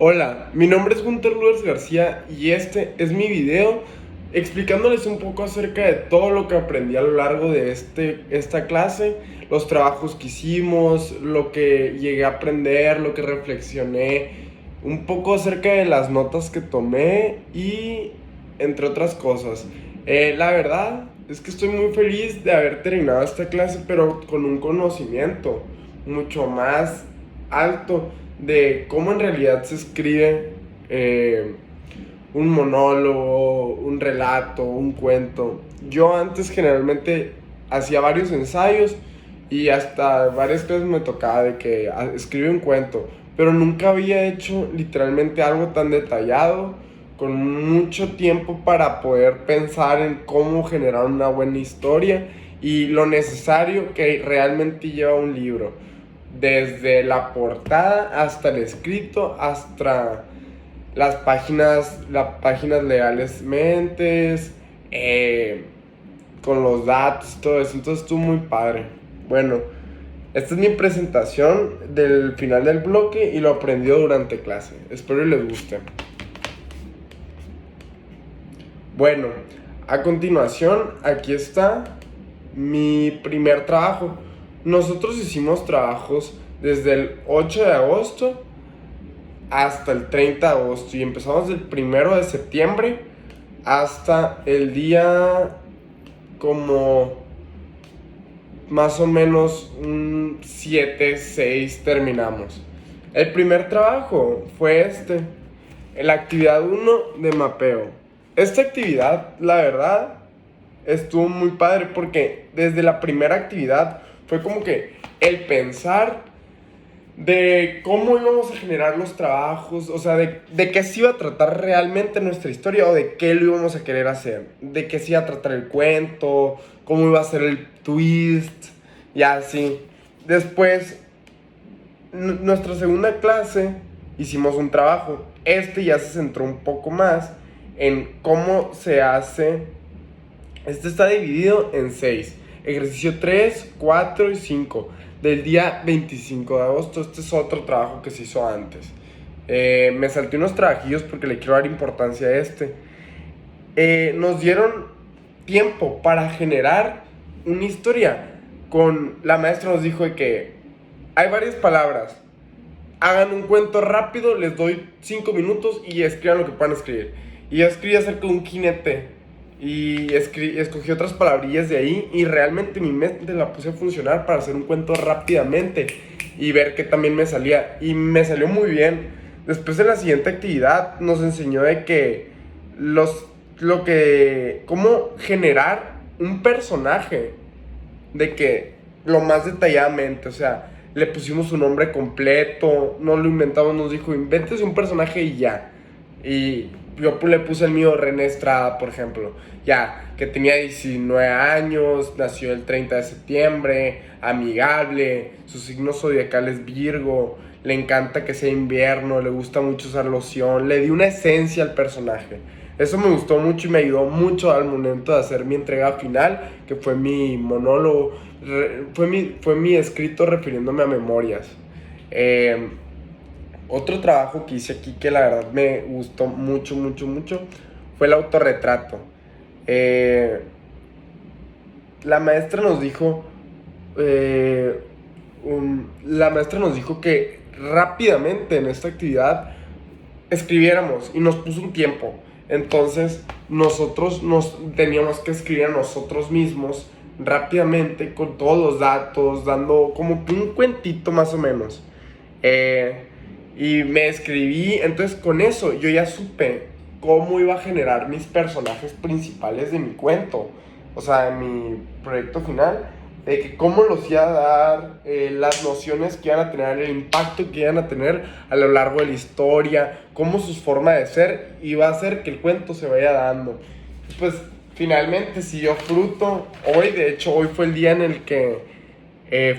Hola, mi nombre es Gunter Luers García y este es mi video explicándoles un poco acerca de todo lo que aprendí a lo largo de esta clase, los trabajos que hicimos, lo que llegué a aprender, lo que reflexioné, un poco acerca de las notas que tomé y entre otras cosas. La verdad es que estoy muy feliz de haber terminado esta clase, pero con un conocimiento mucho más alto de cómo en realidad se escribe un monólogo, un relato, un cuento. Yo antes generalmente hacía varios ensayos y hasta varias veces me tocaba de que escribe un cuento, pero nunca había hecho literalmente algo tan detallado, con mucho tiempo para poder pensar en cómo generar una buena historia y lo necesario que realmente lleva un libro desde la portada hasta el escrito, hasta las páginas legales mentes, con los datos y todo eso. Entonces estuvo muy padre. Bueno, esta es mi presentación del final del bloque y lo aprendió durante clase. Espero y les guste. Bueno, a continuación, aquí está mi primer trabajo. Nosotros hicimos trabajos desde el 8 de agosto hasta el 30 de agosto y empezamos del 1 de septiembre hasta el día como más o menos 7, 6 terminamos. El primer trabajo fue la actividad 1 de mapeo. Esta actividad, la verdad, estuvo muy padre porque desde la primera actividad fue como que el pensar de cómo íbamos a generar los trabajos, o sea, de qué se iba a tratar realmente nuestra historia o de qué lo íbamos a querer hacer, de qué se iba a tratar el cuento, cómo iba a ser el twist, y así. Después, nuestra segunda clase, hicimos un trabajo. Ya se centró un poco más en cómo se hace. Está dividido en 6. Ejercicio 3, 4 y 5. Del día 25 de agosto. Este es otro trabajo que se hizo antes. Me salté unos trabajillos porque le quiero dar importancia a nos dieron tiempo para generar una historia. La maestra nos dijo de que hay varias palabras. Hagan un cuento rápido, les doy 5 minutos y escriban lo que puedan escribir. Y yo escribí acerca de un jinete y escogí otras palabrillas de ahí y realmente mi mente la puse a funcionar para hacer un cuento rápidamente y ver que también me salía. Y me salió muy bien. Después de la siguiente actividad nos enseñó de que cómo generar un personaje, de que lo más detalladamente, o sea, le pusimos su nombre completo, no lo inventamos, nos dijo, invéntese un personaje y ya. Y yo le puse el mío, René Estrada, por ejemplo, ya, que tenía 19 años, nació el 30 de septiembre, amigable, su signo zodiacal es Virgo, le encanta que sea invierno, le gusta mucho usar loción, le di una esencia al personaje. Eso me gustó mucho y me ayudó mucho al momento de hacer mi entrega final, que fue mi monólogo, fue mi escrito refiriéndome a memorias. Otro trabajo que hice aquí que la verdad me gustó mucho, mucho, mucho, fue el autorretrato. La maestra nos dijo, la maestra nos dijo que rápidamente en esta actividad escribiéramos y nos puso un tiempo. Entonces nosotros nos teníamos que escribir a nosotros mismos rápidamente con todos los datos, dando como un cuentito más o menos. Y me escribí, entonces con eso yo ya supe cómo iba a generar mis personajes principales de mi cuento, o sea, de mi proyecto final, de que cómo los iba a dar, las nociones que iban a tener, el impacto que iban a tener a lo largo de la historia, cómo su forma de ser iba a hacer que el cuento se vaya dando. Pues finalmente siguió fruto. De hecho, hoy fue el día en el que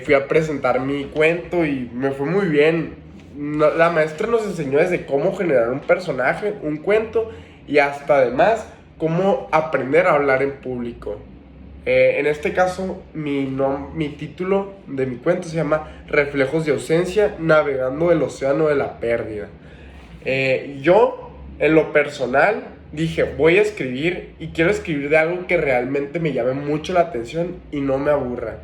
fui a presentar mi cuento y me fue muy bien. La maestra nos enseñó desde cómo generar un personaje, un cuento y hasta además cómo aprender a hablar en público. En este caso, mi título de mi cuento se llama Reflejos de ausencia, navegando el océano de la pérdida. Yo, en lo personal, dije, voy a escribir y quiero escribir de algo que realmente me llame mucho la atención y no me aburra.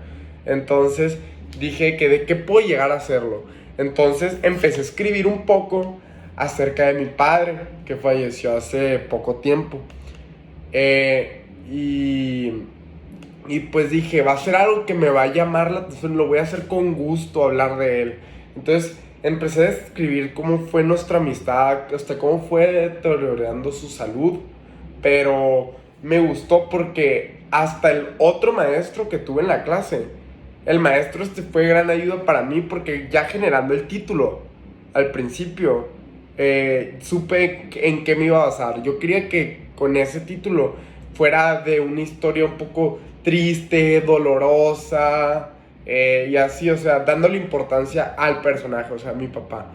Entonces dije que de qué puedo llegar a hacerlo. Entonces empecé a escribir un poco acerca de mi padre, que falleció hace poco tiempo. Y pues dije, va a ser algo que me va a llamar la atención, lo voy a hacer con gusto, hablar de él. Entonces empecé a escribir cómo fue nuestra amistad, hasta cómo fue deteriorando su salud. Pero me gustó porque hasta el otro maestro que tuve en la clase, el maestro fue gran ayuda para mí porque ya generando el título al principio, supe en qué me iba a basar. Yo quería que con ese título fuera de una historia un poco triste, dolorosa, y así, o sea, dándole importancia al personaje, o sea, a mi papá.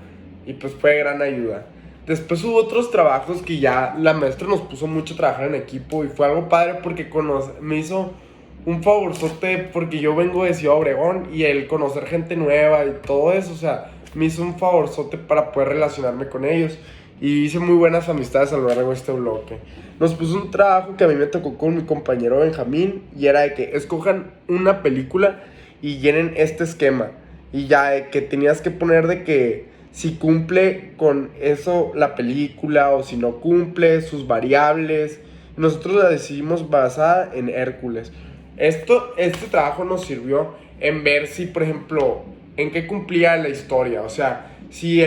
Y pues fue gran ayuda. Después hubo otros trabajos que ya la maestra nos puso mucho a trabajar en equipo y fue algo padre porque me hizo un favorzote porque yo vengo de Ciudad Obregón y el conocer gente nueva y todo eso, o sea, me hizo un favorzote para poder relacionarme con ellos y hice muy buenas amistades a lo largo de este bloque. Nos puso un trabajo que a mí me tocó con mi compañero Benjamín y era de que escojan una película y llenen este esquema y ya que tenías que poner de que si cumple con eso la película o si no cumple, sus variables. Nosotros la decidimos basada en Hércules. Este trabajo nos sirvió en ver si, por ejemplo, en qué cumplía la historia. O sea, si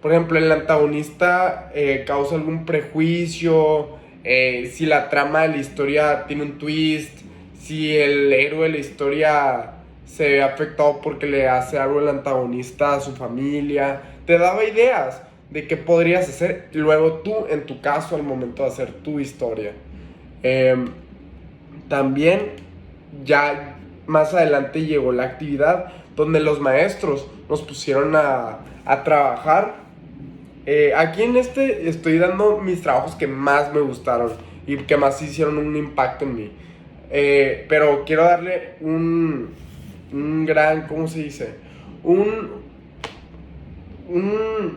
por ejemplo, el antagonista causa algún prejuicio, si la trama de la historia tiene un twist, si el héroe de la historia se ve afectado porque le hace algo el antagonista a su familia. Te daba ideas de qué podrías hacer luego tú, en tu caso, al momento de hacer tu historia. También ya más adelante llegó la actividad donde los maestros nos pusieron a trabajar. Aquí en estoy dando mis trabajos que más me gustaron y que más hicieron un impacto en mí. Pero quiero darle un gran, ¿cómo se dice? Un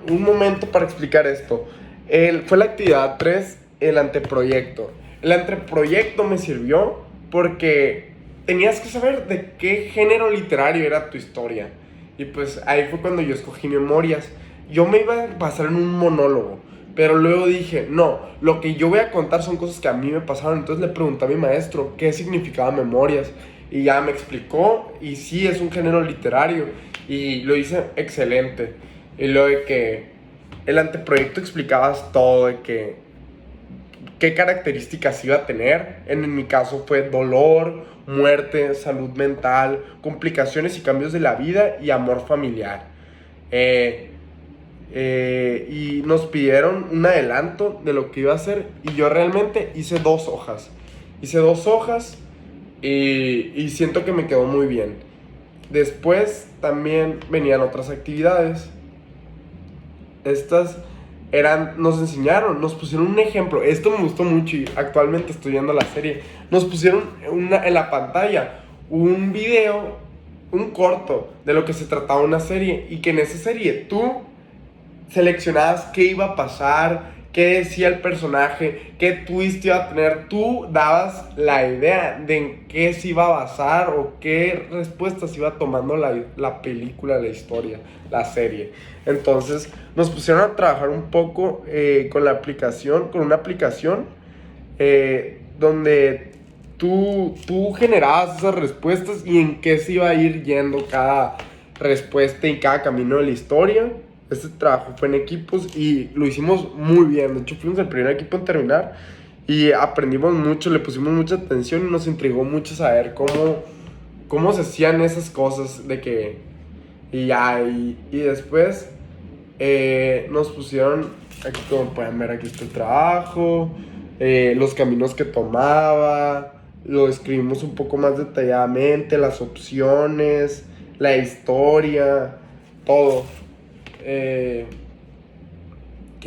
momento para explicar esto. Fue la actividad 3, el anteproyecto. El anteproyecto me sirvió porque tenías que saber de qué género literario era tu historia. Y pues ahí fue cuando yo escogí memorias. Yo me iba a basar en un monólogo, pero luego dije, no, lo que yo voy a contar son cosas que a mí me pasaron. Entonces le pregunté a mi maestro qué significaba memorias. Y ya me explicó, y sí, es un género literario. Y lo hice excelente. Y lo de que el anteproyecto explicabas todo, de que qué características iba a tener. En mi caso fue dolor, muerte, salud mental, complicaciones y cambios de la vida y amor familiar. Y nos pidieron un adelanto de lo que iba a hacer y yo realmente hice 2 hojas. Hice 2 hojas y siento que me quedó muy bien. Después también venían otras actividades. Estas nos enseñaron, nos pusieron un ejemplo. Esto me gustó mucho y actualmente estoy viendo la serie. Nos pusieron en la pantalla un video, un corto de lo que se trataba una serie y que en esa serie tú seleccionabas qué iba a pasar, qué decía el personaje, qué twist iba a tener. Tú dabas la idea de en qué se iba a basar o qué respuestas iba tomando la película, la historia, la serie. Entonces nos pusieron a trabajar un poco con una aplicación donde tú generabas esas respuestas y en qué se iba a ir yendo cada respuesta y cada camino de la historia. Este trabajo fue en equipos y lo hicimos muy bien. De hecho, fuimos el primer equipo en terminar y aprendimos mucho, le pusimos mucha atención y nos intrigó mucho saber cómo se hacían esas cosas de que... Y después nos pusieron, aquí como pueden ver, aquí está el trabajo, los caminos que tomaba, lo escribimos un poco más detalladamente, las opciones, la historia, todo. ¿Qué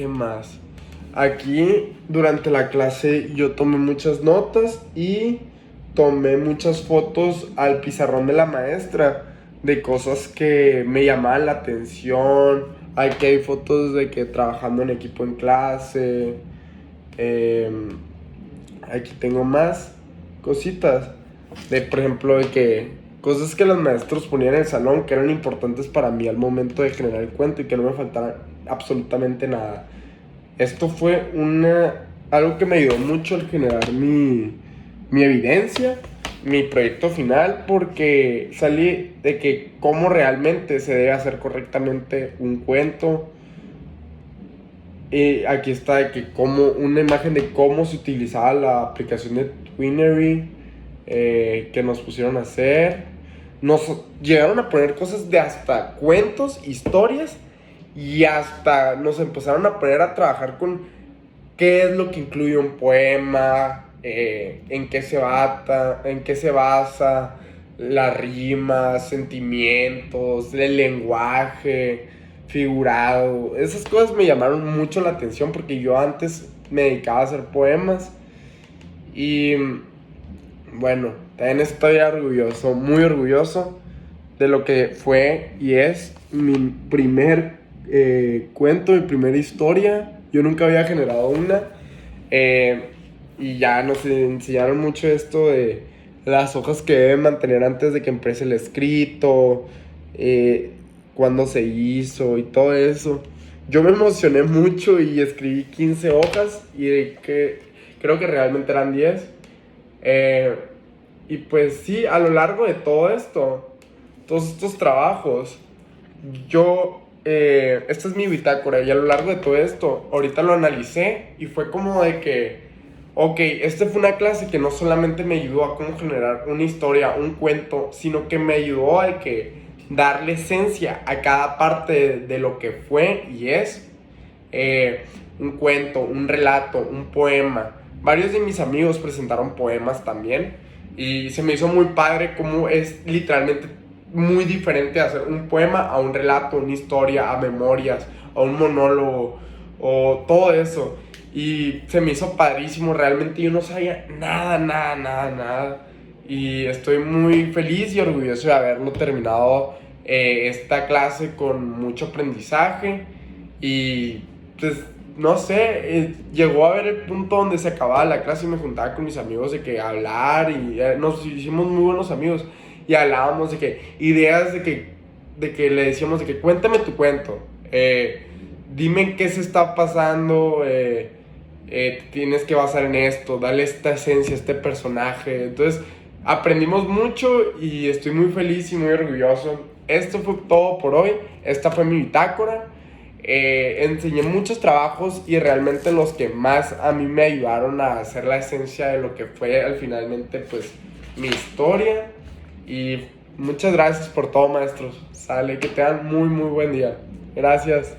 más? Aquí durante la clase yo tomé muchas notas y tomé muchas fotos al pizarrón de la maestra de cosas que me llamaban la atención, Aquí hay fotos de que trabajando en equipo en clase. Aquí tengo más cositas. Por ejemplo, de que cosas que los maestros ponían en el salón que eran importantes para mí al momento de generar el cuento y que no me faltara absolutamente nada. Esto fue algo que me ayudó mucho al generar mi evidencia, mi proyecto final, porque salí de que cómo realmente se debe hacer correctamente un cuento. Y aquí está de que una imagen de cómo se utilizaba la aplicación de Twinery, que nos pusieron a hacer. Nos llegaron a poner cosas de hasta cuentos, historias, y hasta nos empezaron a poner a trabajar con qué es lo que incluye un poema, en qué se basa, las rimas, sentimientos, el lenguaje figurado. Esas cosas me llamaron mucho la atención porque yo antes me dedicaba a hacer poemas y bueno, también estoy orgulloso, muy orgulloso de lo que fue y es mi primer cuento, mi primera historia. Yo nunca había generado una. Y ya nos enseñaron mucho esto de las hojas que deben mantener antes de que empiece el escrito, cuándo se hizo y todo eso. Yo me emocioné mucho y escribí 15 hojas y creo que realmente eran 10. Y pues sí, a lo largo de todo esto, todos estos trabajos, esta es mi bitácora y a lo largo de todo esto, ahorita lo analicé y fue como de que, ok, esta fue una clase que no solamente me ayudó a cómo generar una historia, un cuento, sino que me ayudó a darle esencia a cada parte de lo que fue y es un cuento, un relato, un poema. Varios de mis amigos presentaron poemas también y se me hizo muy padre cómo es literalmente muy diferente hacer un poema a un relato, una historia, a memorias, a un monólogo o todo eso. Y se me hizo padrísimo, realmente yo no sabía nada. Y estoy muy feliz y orgulloso de haberlo terminado esta clase con mucho aprendizaje. Y pues no sé, llegó a ver el punto donde se acababa la clase y me juntaba con mis amigos de que hablar y nos hicimos muy buenos amigos y hablábamos de que ideas de que le decíamos de que cuéntame tu cuento, dime qué se está pasando, tienes que basar en esto, dale esta esencia a este personaje. Entonces aprendimos mucho y estoy muy feliz y muy orgulloso. Esto fue todo por hoy, esta fue mi bitácora. Enseñé muchos trabajos y realmente los que más a mí me ayudaron a hacer la esencia de lo que fue al finalmente pues mi historia. Y muchas gracias por todo, maestros. Sale, que tengan muy buen día. Gracias.